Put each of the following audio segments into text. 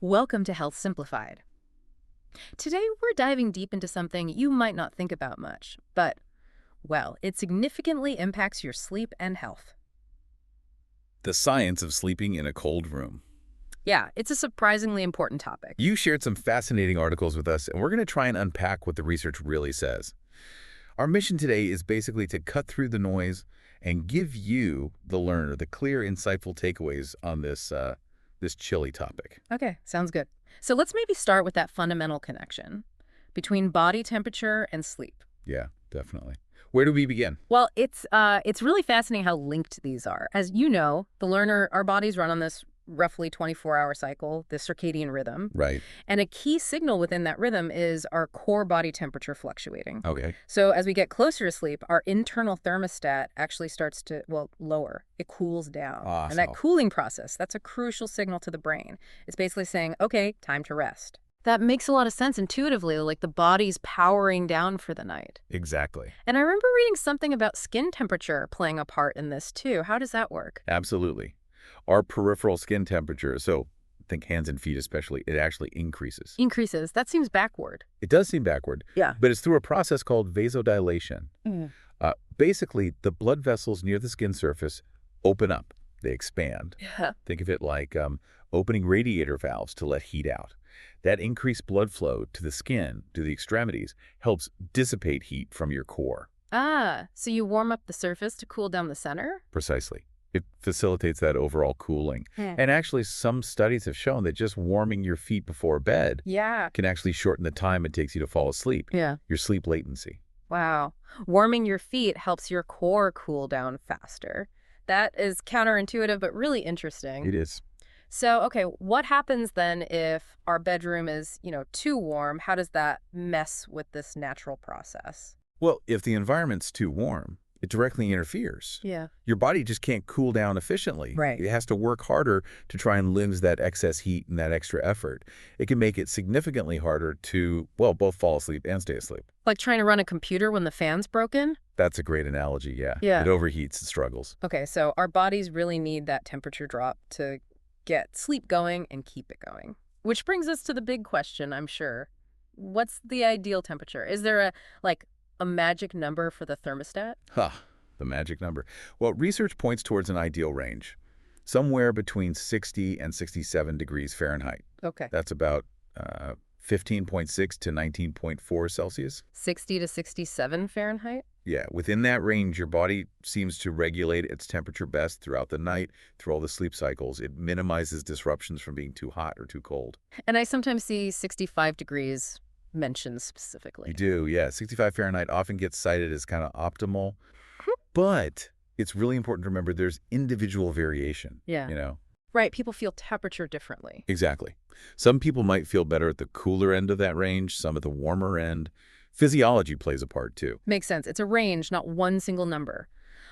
Welcome to Health Simplified. Today we're diving deep into something you might not think about much, but, well, it significantly impacts your sleep and health. The science of sleeping in a cold room. Yeah, it's a surprisingly important topic. You shared some fascinating articles with us, and we're going to try and unpack what the research really says. Our mission today is basically to cut through the noise and give you, the learner, the clear, insightful takeaways on this chilly topic. Okay, sounds good. So let's maybe start with that fundamental connection between body temperature and sleep. Yeah, definitely. Where do we begin? Well, it's really fascinating how linked these are. As you know, the learner, our bodies run on this roughly 24-hour cycle, the circadian rhythm. Right. And a key signal within that rhythm is our core body temperature fluctuating. Okay. So as we get closer to sleep, our internal thermostat actually starts to, well, lower. It cools down. And that cooling process, that's a crucial signal to the brain. It's basically saying, okay, time to rest. That makes a lot of sense intuitively, like the body's powering down for the night. Exactly. And I remember reading something about skin temperature playing a part in this too. How does that work? Absolutely. Our peripheral skin temperature, so think hands and feet especially, it actually increases. Increases. That seems backward. It does seem backward, Yeah. but it's through a process called vasodilation. Mm. Basically, the blood vessels near the skin surface open up. They expand. Yeah. Think of it like opening radiator valves to let heat out. That increased blood flow to the skin, to the extremities, helps dissipate heat from your core. Ah, so you warm up the surface to cool down the center? Precisely. It facilitates that overall cooling. And actually, some studies have shown that just warming your feet before bed Yeah. can actually shorten the time it takes you to fall asleep, Yeah. your sleep latency. Wow. Warming your feet helps your core cool down faster. That is counterintuitive, but really interesting. It is. So, okay, what happens then if our bedroom is, too warm? How does that mess with this natural process? Well, if the environment's too warm, it directly interferes. Yeah. Your body just can't cool down efficiently. Right. It has to work harder to try and lose that excess heat and that extra effort. It can make it significantly harder to, well, both fall asleep and stay asleep. Like trying to run a computer when the fan's broken? That's a great analogy, yeah. Yeah. It overheats and struggles. Okay, so our bodies really need that temperature drop to get sleep going and keep it going. Which brings us to the big question, I'm sure. What's the ideal temperature? Is there a magic number for the thermostat? The magic number. Well, research points towards an ideal range, somewhere between 60 and 67 degrees Fahrenheit. Okay. That's about 15.6 to 19.4 Celsius. 60 to 67 Fahrenheit? Yeah, within that range, your body seems to regulate its temperature best throughout the night, through all the sleep cycles. It minimizes disruptions from being too hot or too cold. And I sometimes see 65 degrees mentioned specifically. You do, yeah. 65 Fahrenheit often gets cited as kind of optimal, but it's really important to remember there's individual variation. Yeah. Right, people feel temperature differently. Exactly. Some people might feel better at the cooler end of that range, some at the warmer end. Physiology plays a part too. Makes sense. It's a range, not one single number.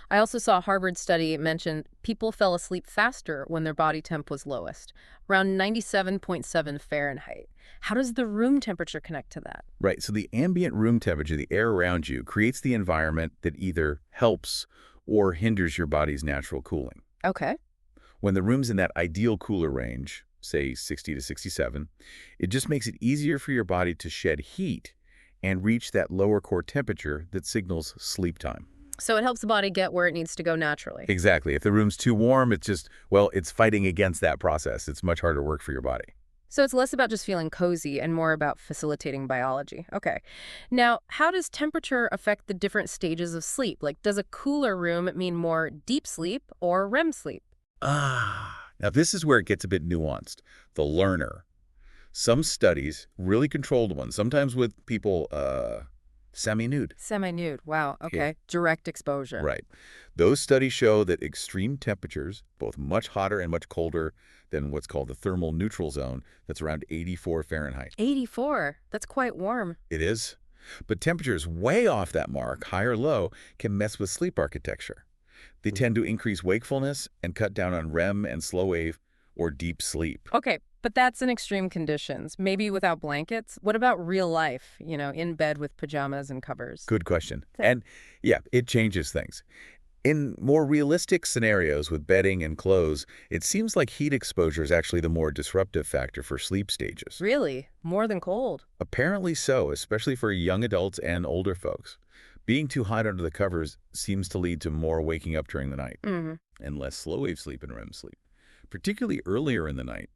I also saw a Harvard study mention people fell asleep faster when their body temp was lowest, around 97.7 Fahrenheit. How does the room temperature connect to that? Right, so the ambient room temperature, the air around you, creates the environment that either helps or hinders your body's natural cooling. Okay. When the room's in that ideal cooler range, say 60 to 67, it just makes it easier for your body to shed heat and reach that lower core temperature that signals sleep time. So it helps the body get where it needs to go naturally. Exactly. If the room's too warm, it's just, well, it's fighting against that process. It's much harder work for your body. So it's less about just feeling cozy and more about facilitating biology. Okay. Now, how does temperature affect the different stages of sleep? Like, does a cooler room mean more deep sleep or REM sleep? Now this is where it gets a bit nuanced. The learner. Some studies, really controlled ones, sometimes with people semi-nude. Semi-nude. Wow. Okay. Yeah. Direct exposure. Right. Those studies show that extreme temperatures, both much hotter and much colder than what's called the thermal neutral zone, that's around 84 Fahrenheit. 84. That's quite warm. It is. But temperatures way off that mark, high or low, can mess with sleep architecture. They tend to increase wakefulness and cut down on REM and slow wave or deep sleep. Okay, but that's in extreme conditions, maybe without blankets. What about real life, in bed with pajamas and covers? Good question. And yeah, it changes things. In more realistic scenarios with bedding and clothes, it seems like heat exposure is actually the more disruptive factor for sleep stages. Really? More than cold? Apparently so, especially for young adults and older folks. Being too hot under the covers seems to lead to more waking up during the night Hmm. and less slow-wave sleep and REM sleep, particularly earlier in the night.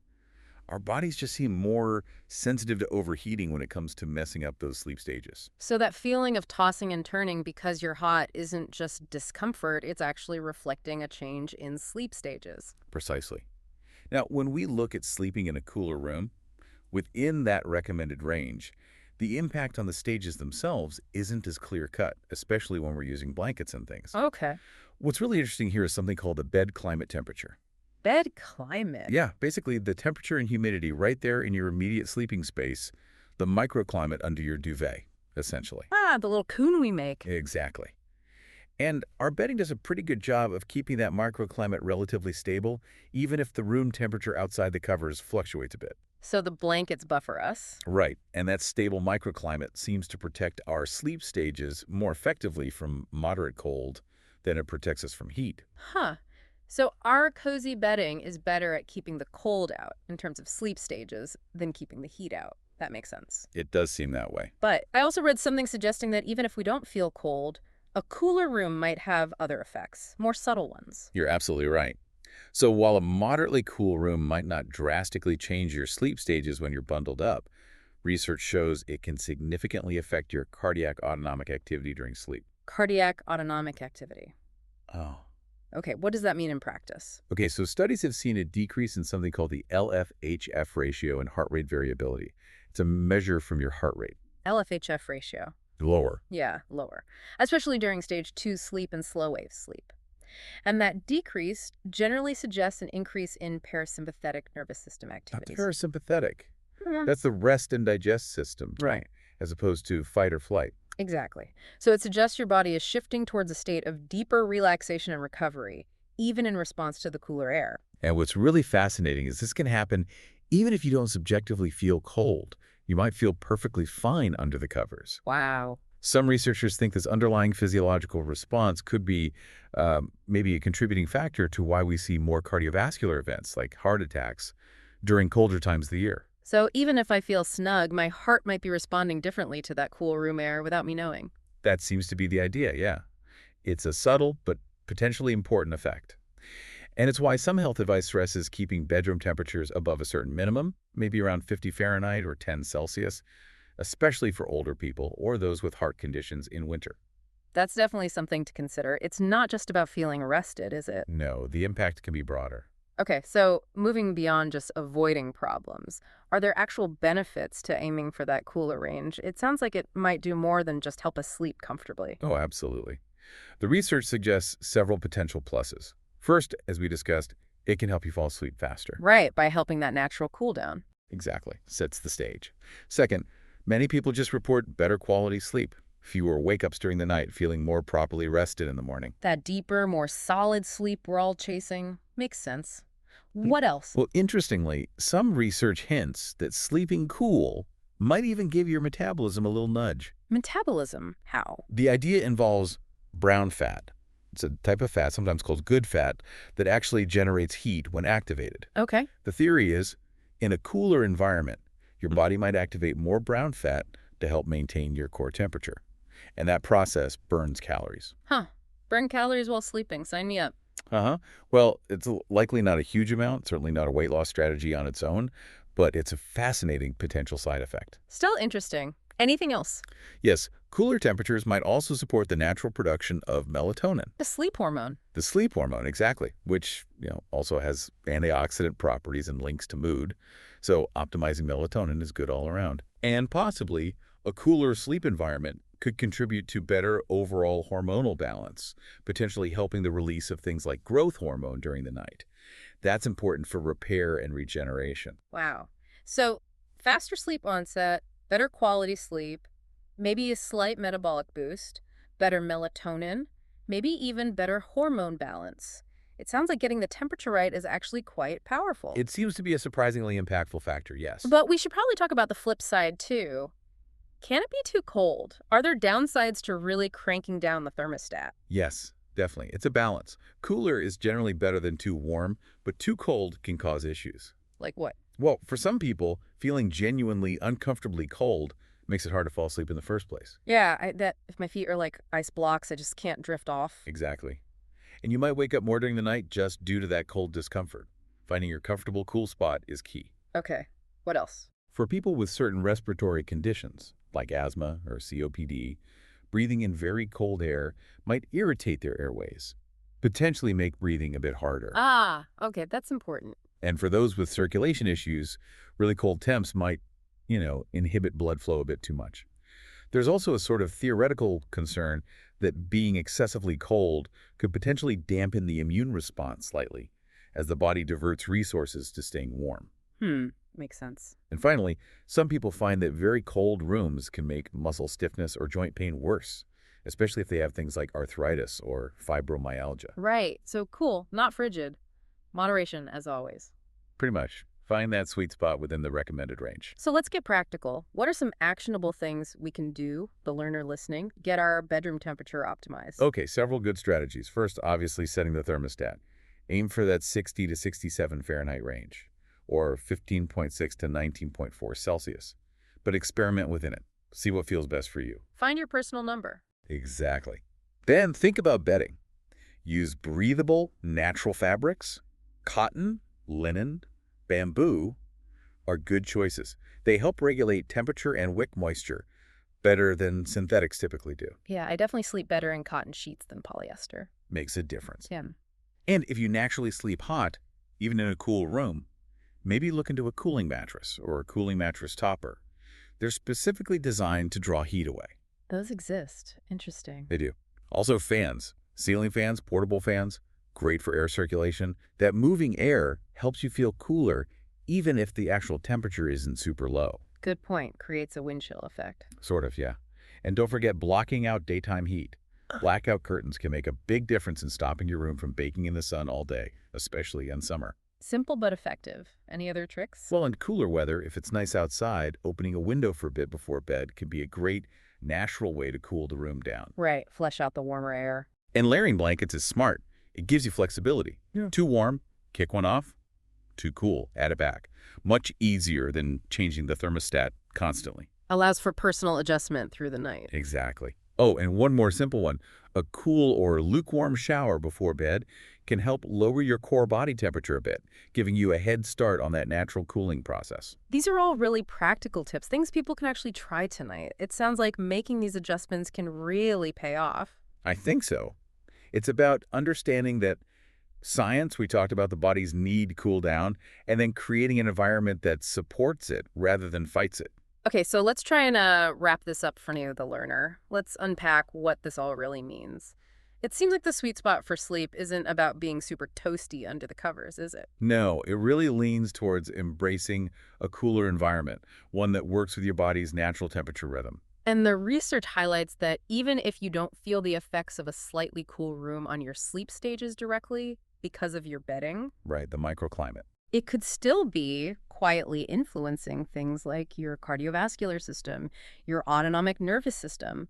Our bodies just seem more sensitive to overheating when it comes to messing up those sleep stages. So that feeling of tossing and turning because you're hot isn't just discomfort, it's actually reflecting a change in sleep stages. Precisely. Now, when we look at sleeping in a cooler room, within that recommended range, the impact on the stages themselves isn't as clear-cut, especially when we're using blankets and things. Okay. What's really interesting here is something called the bed climate temperature. Bed climate. Yeah, basically the temperature and humidity right there in your immediate sleeping space, the microclimate under your duvet, essentially. Ah, the little coon we make. Exactly. And our bedding does a pretty good job of keeping that microclimate relatively stable, even if the room temperature outside the covers fluctuates a bit. So the blankets buffer us. Right, and that stable microclimate seems to protect our sleep stages more effectively from moderate cold than it protects us from heat. Huh. So our cozy bedding is better at keeping the cold out in terms of sleep stages than keeping the heat out. That makes sense. It does seem that way. But I also read something suggesting that even if we don't feel cold, a cooler room might have other effects, more subtle ones. You're absolutely right. So while a moderately cool room might not drastically change your sleep stages when you're bundled up, research shows it can significantly affect your cardiac autonomic activity during sleep. Cardiac autonomic activity. Oh. Okay, what does that mean in practice? Okay, so studies have seen a decrease in something called the LFHF ratio and heart rate variability. It's a measure from your heart rate. LFHF ratio. Lower. Yeah, lower. Especially during stage 2 sleep and slow wave sleep. And that decrease generally suggests an increase in parasympathetic nervous system Not activities. parasympathetic. Yeah. That's the rest and digest system, Right. as opposed to fight or flight. Exactly. So it suggests your body is shifting towards a state of deeper relaxation and recovery, even in response to the cooler air. And what's really fascinating is this can happen even if you don't subjectively feel cold. You might feel perfectly fine under the covers. Wow. Some researchers think this underlying physiological response could be maybe a contributing factor to why we see more cardiovascular events like heart attacks during colder times of the year. So even if I feel snug, my heart might be responding differently to that cool room air without me knowing. That seems to be the idea, yeah. It's a subtle but potentially important effect. And it's why some health advice stresses keeping bedroom temperatures above a certain minimum, maybe around 50 Fahrenheit or 10 Celsius, especially for older people or those with heart conditions in winter. That's definitely something to consider. It's not just about feeling rested, is it? No, the impact can be broader. Okay, so moving beyond just avoiding problems, are there actual benefits to aiming for that cooler range? It sounds like it might do more than just help us sleep comfortably. Oh, absolutely. The research suggests several potential pluses. First, as we discussed, it can help you fall asleep faster. Right, by helping that natural cool down. Exactly. Sets the stage. Second, many people just report better quality sleep, fewer wake-ups during the night, feeling more properly rested in the morning. That deeper, more solid sleep we're all chasing makes sense. What else? Well, interestingly, some research hints that sleeping cool might even give your metabolism a little nudge. Metabolism. How? The idea involves brown fat. It's a type of fat, sometimes called good fat, that actually generates heat when activated. Okay. The theory is, in a cooler environment, your body might activate more brown fat to help maintain your core temperature. And that process burns calories. Huh. Burn calories while sleeping. Sign me up. Well, it's likely not a huge amount, certainly not a weight loss strategy on its own, but it's a fascinating potential side effect. Still interesting. Anything else? Yes, cooler temperatures might also support the natural production of melatonin. The sleep hormone. The sleep hormone, exactly, which also has antioxidant properties and links to mood. So optimizing melatonin is good all around. And possibly a cooler sleep environment could contribute to better overall hormonal balance, potentially helping the release of things like growth hormone during the night. That's important for repair and regeneration. Wow. So faster sleep onset, better quality sleep, maybe a slight metabolic boost, better melatonin, maybe even better hormone balance. It sounds like getting the temperature right is actually quite powerful. It seems to be a surprisingly impactful factor, yes. But we should probably talk about the flip side, too. Can it be too cold? Are there downsides to really cranking down the thermostat? Yes, definitely. It's a balance. Cooler is generally better than too warm, but too cold can cause issues. Like what? Well, for some people, feeling genuinely uncomfortably cold makes it hard to fall asleep in the first place. Yeah, that if my feet are like ice blocks, I just can't drift off. Exactly. And you might wake up more during the night just due to that cold discomfort. Finding your comfortable, cool spot is key. Okay, what else? For people with certain respiratory conditions, like asthma or COPD, breathing in very cold air might irritate their airways, potentially make breathing a bit harder. Ah, okay, that's important. And for those with circulation issues, really cold temps might, inhibit blood flow a bit too much. There's also a sort of theoretical concern that being excessively cold could potentially dampen the immune response slightly, as the body diverts resources to staying warm. Makes sense. And finally, some people find that very cold rooms can make muscle stiffness or joint pain worse, especially if they have things like arthritis or fibromyalgia. Right, so cool, not frigid. Moderation, as always. Pretty much. Find that sweet spot within the recommended range. So let's get practical. What are some actionable things we can do, the learner listening, get our bedroom temperature optimized? Okay, several good strategies. First, obviously setting the thermostat. Aim for that 60 to 67 Fahrenheit range, or 15.6 to 19.4 Celsius. But experiment within it. See what feels best for you. Find your personal number. Exactly. Then think about bedding. Use breathable, natural fabrics. Cotton, linen, bamboo are good choices. They help regulate temperature and wick moisture better than synthetics typically do. Yeah, I definitely sleep better in cotton sheets than polyester. Makes a difference. Yeah. And if you naturally sleep hot, even in a cool room, maybe look into a cooling mattress or a cooling mattress topper. They're specifically designed to draw heat away. Those exist. Interesting. They do. Also fans. Ceiling fans, portable fans, great for air circulation. That moving air helps you feel cooler even if the actual temperature isn't super low. Good point. Creates a wind chill effect. Sort of, yeah. And don't forget blocking out daytime heat. Blackout curtains can make a big difference in stopping your room from baking in the sun all day, especially in summer. Simple but effective. Any other tricks? Well, in cooler weather, if it's nice outside, opening a window for a bit before bed can be a great natural way to cool the room down. Right. Flush out the warmer air. And layering blankets is smart. It gives you flexibility. Yeah. Too warm, kick one off. Too cool, add it back. Much easier than changing the thermostat constantly. Allows for personal adjustment through the night. Exactly. Oh, and one more simple one. A cool or lukewarm shower before bed can help lower your core body temperature a bit, giving you a head start on that natural cooling process. These are all really practical tips, things people can actually try tonight. It sounds like making these adjustments can really pay off. I think so. It's about understanding that science, we talked about the body's need to cool down, and then creating an environment that supports it rather than fights it. Okay, so let's try and wrap this up for you, the learner. Let's unpack what this all really means. It seems like the sweet spot for sleep isn't about being super toasty under the covers, is it? No, it really leans towards embracing a cooler environment, one that works with your body's natural temperature rhythm. And the research highlights that even if you don't feel the effects of a slightly cool room on your sleep stages directly because of your bedding, Right, the microclimate. it could still be quietly influencing things like your cardiovascular system, your autonomic nervous system,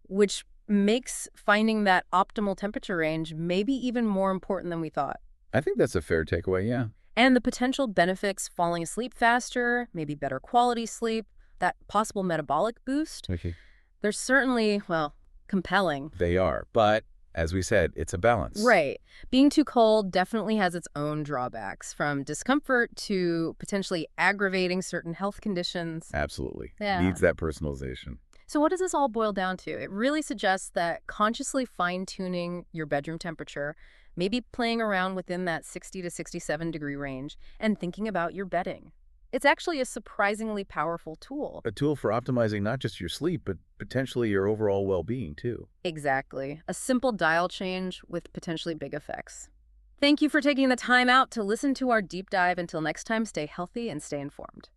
which makes finding that optimal temperature range maybe even more important than we thought. I think that's a fair takeaway, yeah. And the potential benefits falling asleep faster, maybe better quality sleep, that possible metabolic boost, Okay. they're certainly, well, compelling. They are, but as we said, it's a balance. Right. Being too cold definitely has its own drawbacks, from discomfort to potentially aggravating certain health conditions. Absolutely. Yeah. Needs that personalization. So what does this all boil down to? It really suggests that consciously fine-tuning your bedroom temperature, maybe playing around within that 60 to 67 degree range, and thinking about your bedding. It's actually a surprisingly powerful tool. A tool for optimizing not just your sleep, but potentially your overall well-being, too. Exactly. A simple dial change with potentially big effects. Thank you for taking the time out to listen to our deep dive. Until next time, stay healthy and stay informed.